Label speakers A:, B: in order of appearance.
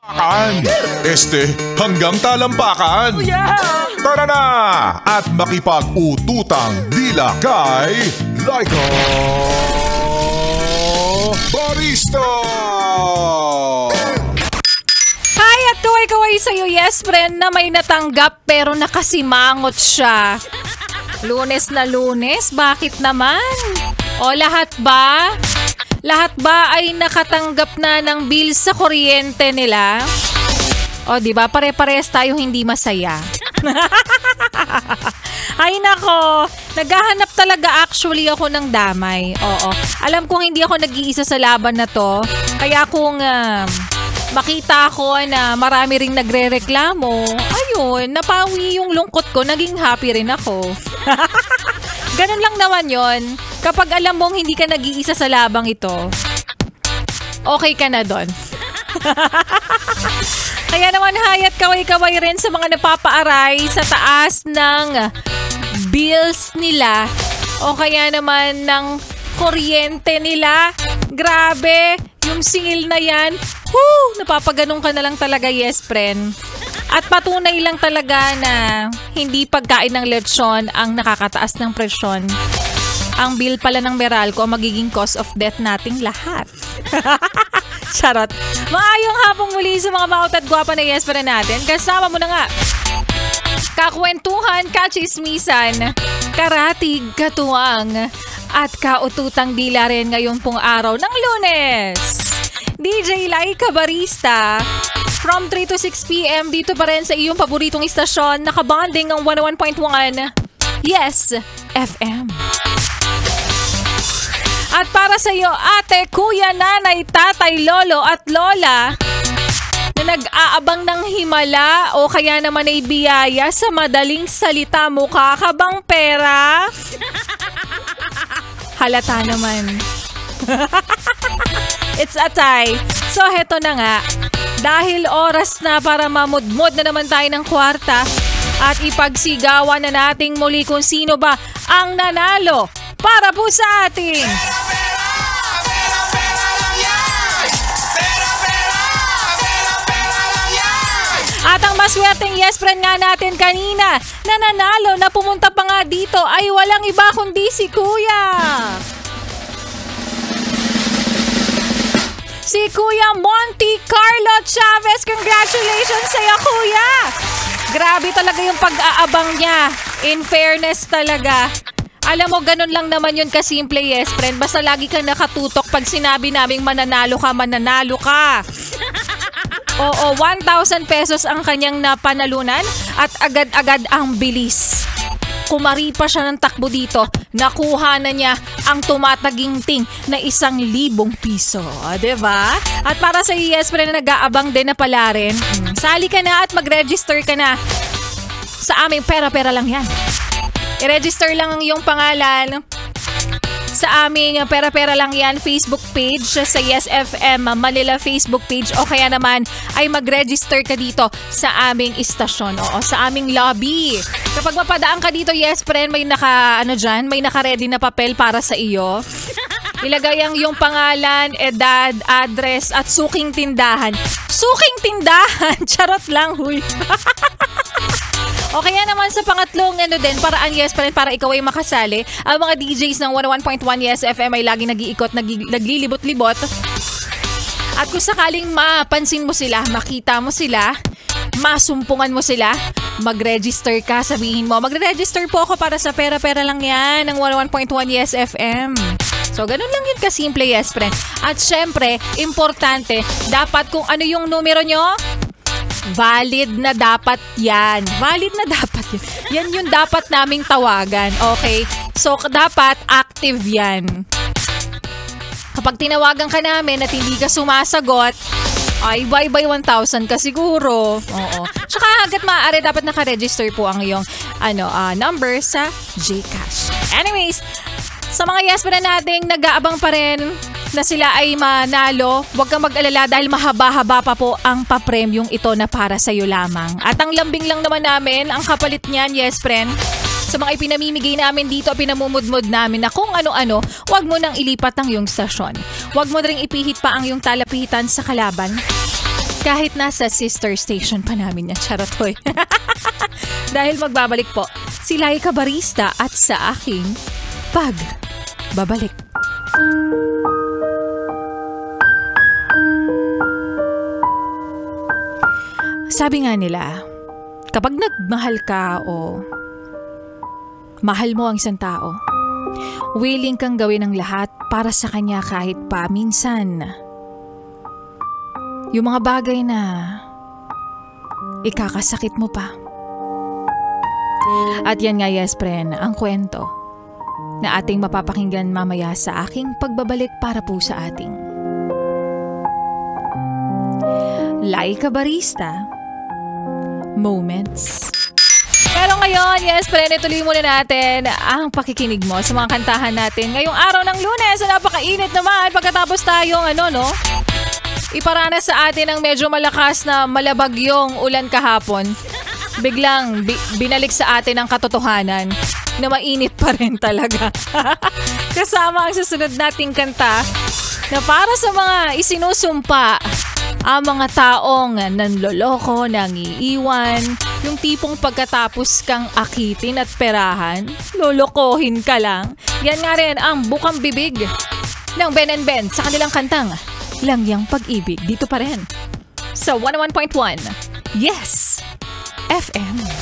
A: Talampakan. Hanggang talampakan. Tara na at makipag-ututang dila kay Laika Barista!
B: Hi at kaway-kaway sa'yo, yes friend, na may natanggap pero nakasimangot siya. Lunes na Lunes, bakit naman? O lahat ba? Lahat ba ay nakatanggap na ng bill sa kuryente nila? O diba, pare-pares tayo hindi masaya. Ay nako, naghahanap talaga actually ako ng damay. Oo, alam kong hindi ako nag-iisa sa laban na to. Kaya kung makita ko na marami ring nagre-reklamo, ayun, napawi yung lungkot ko, naging happy rin ako. Ganun lang naman yon. Kapag alam mong hindi ka nag-iisa sa labang ito, okay ka na doon. Kaya naman hayat kaway-kaway rin sa mga napapaaray sa taas ng bills nila o kaya naman ng kuryente nila. Grabe, yung singil na yan, napapaganong ka na lang talaga, yes friend. At patunay lang talaga na hindi pagkain ng lechon ang nakakataas ng presyon. Ang bill pala ng Meralco ang magiging cause of death nating lahat. Charot. Maayong hapong muli sa mga maut at gwapa na yes friend natin. Kasama mo na nga. Kakwentuhan, kachismisan, karatig, katuwang, at kaututang dila rin ngayon pong araw ng Lunes. DJ Laika Barista. From 3 to 6 p.m. dito pa rin sa iyong paboritong istasyon, nakabonding ng 101.1 Yes FM. At para sa iyo, ate, kuya, nanay, tatay, lolo at lola na nag-aabang ng himala o kaya naman ay biyaya sa madaling salita, mukha ka bang pera? Halata naman. It's a tie. So heto na nga. Dahil oras na para mamudmod na naman tayo ng kwarta at ipagsigawan na nating muli kung sino ba ang nanalo para po sa ating at ang maswerteng yes friend nga natin kanina na nanalo na pumunta pa nga dito ay walang iba kundi si Kuya. Si Kuya Monty Carlo Chavez. Congratulations sa'yo, Kuya! Grabe talaga yung pag-aabang niya. In fairness talaga. Alam mo, ganun lang naman yun kasimple, yes, friend. Basta lagi kang nakatutok pag sinabi naming mananalo ka, mananalo ka. Oo, 1,000 pesos ang kanyang napanalunan at agad-agad ang bilis. Kumari pa siya ng takbo dito, nakuha na niya ang tumataginting na 1,000 piso. Diba? At para sa yes friend na nag-aabang din na pala rin, sali ka na at mag-register ka na sa aming pera-pera lang yan. I-register lang ang iyong pangalan sa aming pera-pera lang yan Facebook page sa Yes FM Manila Facebook page o kaya naman ay mag-register ka dito sa aming istasyon o sa aming lobby. Kapag mapadaan ka dito, yes friend, may may naka-ready na papel para sa iyo. Ilagay ang iyong pangalan, edad, address at suking tindahan. Suking tindahan? Charot lang, huy. O kaya naman sa pangatlong paraan yes friend para ikaw ay makasali. Ang mga DJs ng 101.1 Yes FM ay lagi nag-iikot, naglilibot-libot. At kung sakaling mapansin mo sila, makita mo sila, masumpungan mo sila, mag-register ka, sabihin mo, magre-register po ako para sa pera-pera lang yan ng 101.1 Yes FM. So, ganun lang yun kasimple, yes friend. At syempre, importante, dapat kung ano yung numero nyo, valid na dapat yan. Valid na dapat yan. Yan yung dapat naming tawagan. Okay? So, dapat active yan. Kapag tinawagan ka namin at hindi ka sumasagot, ay bye-bye 1,000 ka siguro. Oo. Tsaka hanggat maaari, dapat naka-register po ang iyong number sa GCash. Anyways, sa mga yes pa na nating nag-aabang pa rin na sila ay manalo, huwag kang mag-alala dahil mahaba-haba pa po ang papremyong ito na para sa iyo lamang. At ang lambing lang naman namin, ang kapalit niyan, yes friend, sa mga ipinamimigay namin dito, pinamumudmud namin na kung ano-ano, huwag mo nang ilipat ang iyong stasyon. Huwag mo rin ipihit pa ang iyong talapihitan sa kalaban. Kahit nasa sister station pa namin yan, charot hoy. Dahil magbabalik po si Laika Barista at sa aking pagbabalik. Sabi nga nila, kapag nagmahal ka o mahal mo ang isang tao, willing kang gawin ang lahat para sa kanya kahit pa minsan yung mga bagay na ikakasakit mo pa. At yan nga, yes friend, ang kwento na ating mapapakinggan mamaya sa aking pagbabalik para po sa ating Laika Barista Moments. Pero ngayon, yes friend, ituloy muna natin ang pakikinig mo sa mga kantahan natin ngayong araw ng Lunes. Napakainit naman pagkatapos tayong iparanas sa atin ang medyo malakas na malabagyong ulan kahapon. Biglang binalik sa atin ang katotohanan na mainit pa rin talaga. Kasama ang susunod nating kanta na para sa mga isinusumpa ang mga taong nanloloko, nangiiwan, yung tipong pagkatapos kang akitin at perahan, lolokohin ka lang. Yan nga rin ang bukang bibig ng Ben and Ben sa kanilang kantang Langyang Pag-ibig, dito pa rin sa 101.1 Yes FM.